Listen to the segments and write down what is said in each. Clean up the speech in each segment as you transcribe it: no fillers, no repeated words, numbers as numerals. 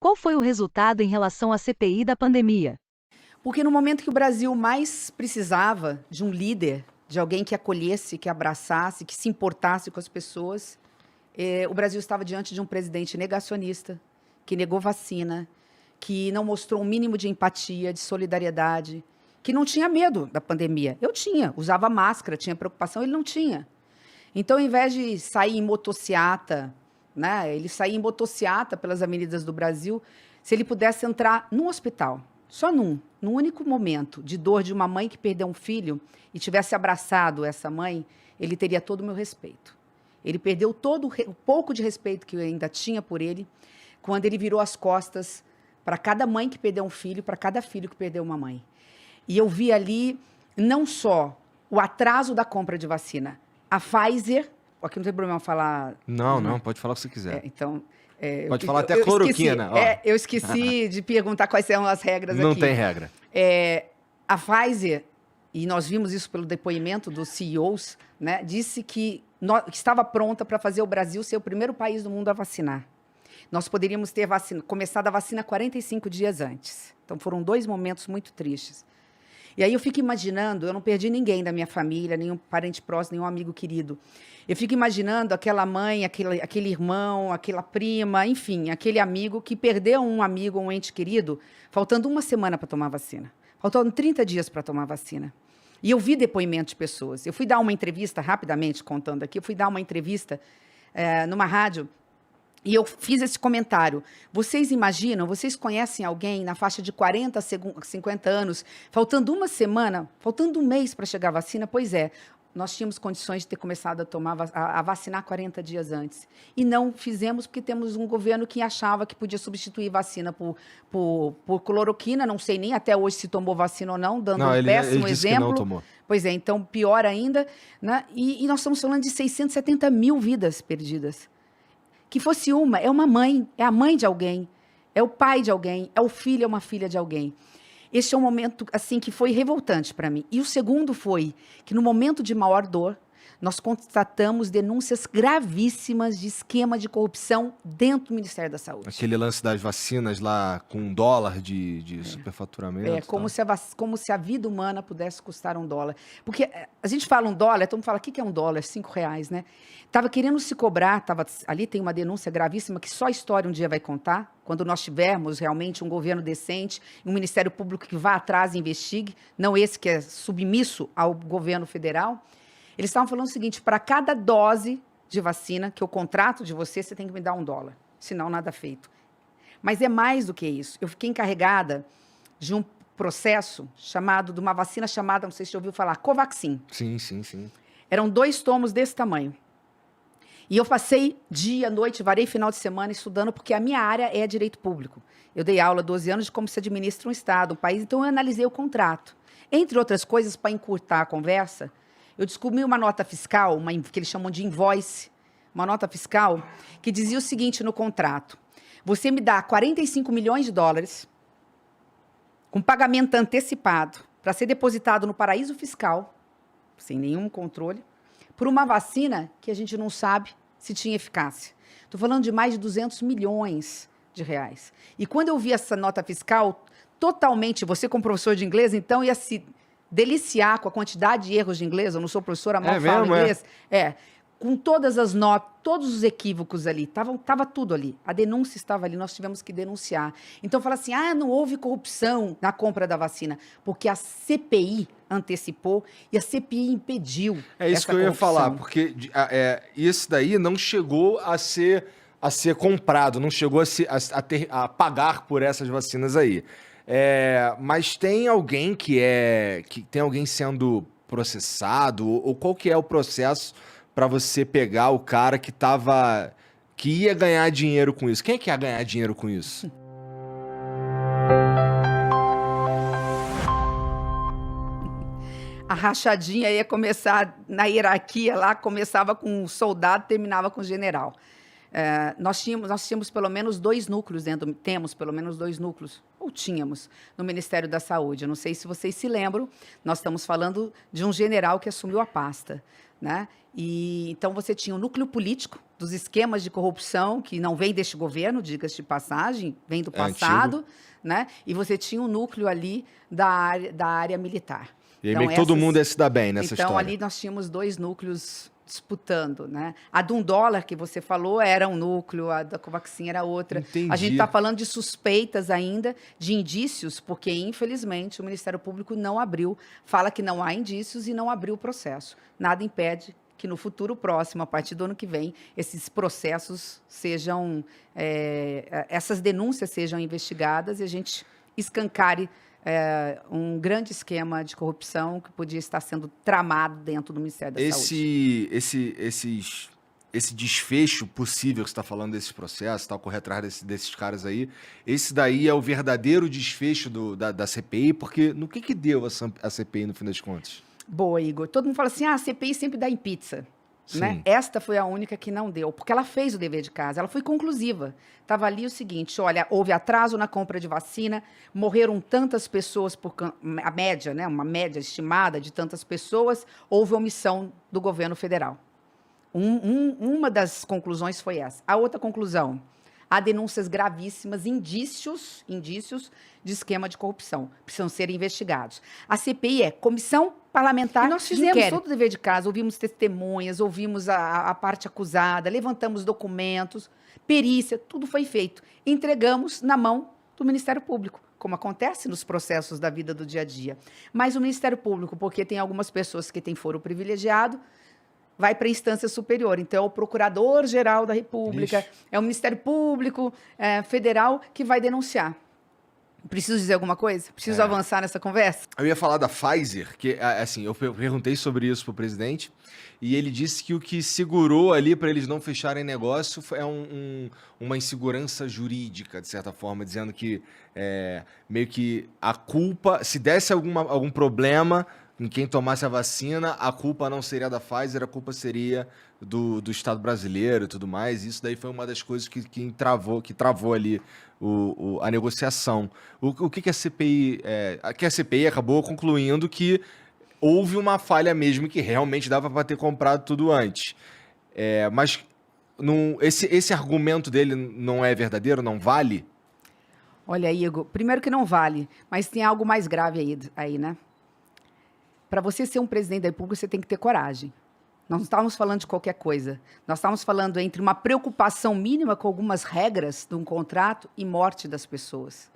Qual foi o resultado em relação à CPI da pandemia? Porque no momento que o Brasil mais precisava de um líder, de alguém que acolhesse, que abraçasse, que se importasse com as pessoas, o Brasil estava diante de um presidente negacionista, que negou vacina, que não mostrou um mínimo de empatia, de solidariedade, que não tinha medo da pandemia. Eu tinha, usava máscara, tinha preocupação, ele não tinha. Então, ao invés de sair em motociata, né, ele saía em motociata pelas avenidas do Brasil, se ele pudesse entrar num hospital, só num único momento de dor de uma mãe que perdeu um filho e tivesse abraçado essa mãe, ele teria todo o meu respeito. Ele perdeu todo o pouco de respeito que eu ainda tinha por ele, quando ele virou as costas para cada mãe que perdeu um filho, para cada filho que perdeu uma mãe. E eu vi ali não só o atraso da compra de vacina, a Pfizer, aqui não tem problema falar... Não, pode falar o que você quiser. Pode falar até cloroquina. Eu esqueci de perguntar quais são as regras aqui. Não tem regra. A Pfizer, e nós vimos isso pelo depoimento dos CEOs, né, disse que estava pronta para fazer o Brasil ser o primeiro país do mundo a vacinar. Nós poderíamos ter começado a vacina 45 dias antes. Então, foram 2 momentos muito tristes. E aí eu fico imaginando, eu não perdi ninguém da minha família, nenhum parente próximo, nenhum amigo querido. Eu fico imaginando aquela mãe, aquele irmão, aquela prima, enfim, aquele amigo que perdeu um amigo, um ente querido, faltando 1 semana para tomar vacina. Faltando 30 dias para tomar vacina. E eu vi depoimento de pessoas. Eu fui dar uma entrevista, rapidamente contando aqui, eu fui dar uma entrevista numa rádio, e eu fiz esse comentário. Vocês imaginam, vocês conhecem alguém na faixa de 40 a 50 anos, faltando 1 semana, faltando 1 mês para chegar a vacina? Pois é, nós tínhamos condições de ter começado a vacinar 40 dias antes. E não fizemos porque temos um governo que achava que podia substituir vacina por cloroquina. Não sei nem até hoje se tomou vacina ou não, dando um péssimo exemplo. Que não tomou. Pois é, então pior ainda, né? E nós estamos falando de 670 mil vidas perdidas. Que fosse é uma mãe, é a mãe de alguém, é o pai de alguém, é o filho, é uma filha de alguém. Este é um momento assim que foi revoltante para mim. E o segundo foi que no momento de maior dor, nós constatamos denúncias gravíssimas de esquema de corrupção dentro do Ministério da Saúde. Aquele lance das vacinas lá com $1 de superfaturamento. Como se a vida humana pudesse custar $1. Porque a gente fala $1, todo mundo fala, o que é $1? R$5, né? Estava querendo se cobrar, ali tem uma denúncia gravíssima que só a história um dia vai contar, quando nós tivermos realmente um governo decente, um Ministério Público que vá atrás e investigue, não esse que é submisso ao governo federal. Eles estavam falando o seguinte, para cada dose de vacina que eu contrato de você, você tem que me dar $1, senão nada feito. Mas é mais do que isso. Eu fiquei encarregada de um processo de uma vacina chamada, não sei se você ouviu falar, Covaxin. Sim. Eram 2 tomos desse tamanho. E eu passei dia, noite, varei final de semana estudando, porque a minha área é direito público. Eu dei aula 12 anos de como se administra um Estado, um país, então eu analisei o contrato. Entre outras coisas, para encurtar a conversa, eu descobri uma nota fiscal, que eles chamam de invoice, uma nota fiscal, que dizia o seguinte no contrato. Você me dá $45 milhões com pagamento antecipado para ser depositado no paraíso fiscal, sem nenhum controle, por uma vacina que a gente não sabe se tinha eficácia. Estou falando de mais de R$200 milhões. E quando eu vi essa nota fiscal, totalmente, você como professor de inglês, então ia se deliciar com a quantidade de erros de inglês, eu não sou professora, mal falo inglês. Com todas as notas, todos os equívocos ali, estava tudo ali. A denúncia estava ali, nós tivemos que denunciar. Então, fala assim, não houve corrupção na compra da vacina, porque a CPI antecipou e a CPI impediu É isso que eu ia falar, porque isso daí não chegou a ser comprado, não chegou a pagar por essas vacinas aí. Mas tem alguém que tem alguém sendo processado, ou qual que é o processo para você pegar o cara que ia ganhar dinheiro com isso? Quem é que ia ganhar dinheiro com isso? A rachadinha ia começar na hierarquia lá, começava com um soldado, terminava com o general. Nós tínhamos pelo menos 2 núcleos temos pelo menos 2 núcleos, ou tínhamos no Ministério da Saúde. Eu não sei se vocês se lembram, nós estamos falando de um general que assumiu a pasta, né? E então você tinha um núcleo político dos esquemas de corrupção, que não vem deste governo, diga-se de passagem, vem do passado, né? E você tinha um núcleo ali da área militar. E aí meio que todo mundo ia se dar bem nessa então, história. ali nós tínhamos 2 núcleos disputando, né? A de $1 que você falou era um núcleo, a da Covaxin era outra. Entendi. A gente está falando de suspeitas ainda, de indícios, porque, infelizmente, o Ministério Público não abriu, fala que não há indícios e não abriu o processo. Nada impede que no futuro próximo, a partir do ano que vem, esses processos sejam, essas denúncias sejam investigadas e a gente escancare um grande esquema de corrupção que podia estar sendo tramado dentro do Ministério da Saúde. Esse desfecho possível que você está falando desses processos, tal, correr atrás desses caras aí, esse daí é o verdadeiro desfecho da CPI, porque no que deu a CPI no fim das contas? Boa, Igor. Todo mundo fala assim, a CPI sempre dá em pizza. Né? Sim. Esta foi a única que não deu, porque ela fez o dever de casa, ela foi conclusiva. Estava ali o seguinte, olha, houve atraso na compra de vacina, morreram tantas pessoas, a média, né, uma média estimada de tantas pessoas, houve omissão do governo federal. Uma das conclusões foi essa. A outra conclusão, há denúncias gravíssimas, indícios de esquema de corrupção, precisam ser investigados. A CPI é Comissão Parlamentar. E nós fizemos todo o dever de casa, ouvimos testemunhas, ouvimos a parte acusada, levantamos documentos, perícia, tudo foi feito. Entregamos na mão do Ministério Público, como acontece nos processos da vida do dia a dia. Mas o Ministério Público, porque tem algumas pessoas que têm foro privilegiado, vai para a instância superior. Então, é o Procurador-Geral da República, Ixi. é o Ministério Público Federal que vai denunciar. Preciso dizer alguma coisa? Preciso avançar nessa conversa? Eu ia falar da Pfizer, que, assim, eu perguntei sobre isso pro presidente, e ele disse que o que segurou ali para eles não fecharem negócio é uma insegurança jurídica, de certa forma, dizendo que meio que a culpa, se desse algum problema em quem tomasse a vacina, a culpa não seria da Pfizer, a culpa seria do Estado brasileiro e tudo mais. Isso daí foi uma das coisas que travou ali a negociação. O que a CPI... que a CPI acabou concluindo que houve uma falha mesmo, que realmente dava para ter comprado tudo antes. Mas esse argumento dele não é verdadeiro, não vale? Olha, Igor, primeiro que não vale, mas tem algo mais grave aí, né? Para você ser um presidente da República, você tem que ter coragem. Nós não estávamos falando de qualquer coisa. Nós estávamos falando entre uma preocupação mínima com algumas regras de um contrato e morte das pessoas.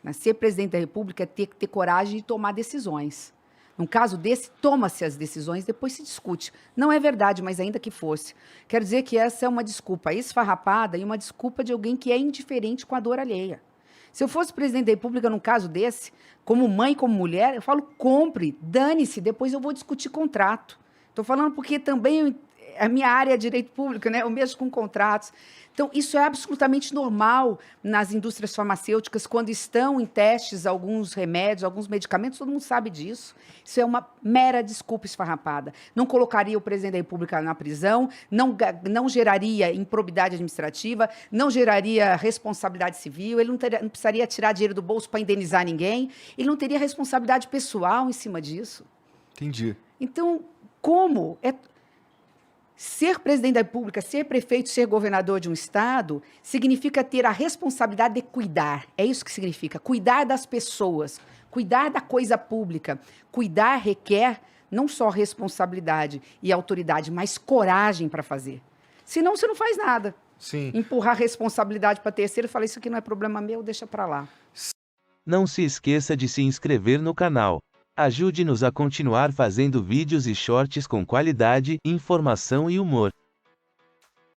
Né? Ser presidente da República é ter que ter coragem de tomar decisões. Num caso desse, toma-se as decisões, depois se discute. Não é verdade, mas ainda que fosse. Quero dizer que essa é uma desculpa esfarrapada e uma desculpa de alguém que é indiferente com a dor alheia. Se eu fosse presidente da República num caso desse, como mãe, como mulher, eu falo, compre, dane-se, depois eu vou discutir contrato. Estou falando porque também a minha área é direito público, né? Eu mexo com contratos. Então, isso é absolutamente normal nas indústrias farmacêuticas, quando estão em testes alguns remédios, alguns medicamentos, todo mundo sabe disso. Isso é uma mera desculpa esfarrapada. Não colocaria o presidente da República na prisão, não geraria improbidade administrativa, não geraria responsabilidade civil, ele não precisaria tirar dinheiro do bolso para indenizar ninguém, ele não teria responsabilidade pessoal em cima disso. Entendi. Então, como ser presidente da República, ser prefeito, ser governador de um estado, significa ter a responsabilidade de cuidar. É isso que significa. Cuidar das pessoas, cuidar da coisa pública. Cuidar requer não só responsabilidade e autoridade, mas coragem para fazer. Senão, você não faz nada. Sim. Empurrar responsabilidade para terceiro e falar, isso aqui não é problema meu, deixa para lá. Não se esqueça de se inscrever no canal. Ajude-nos a continuar fazendo vídeos e shorts com qualidade, informação e humor.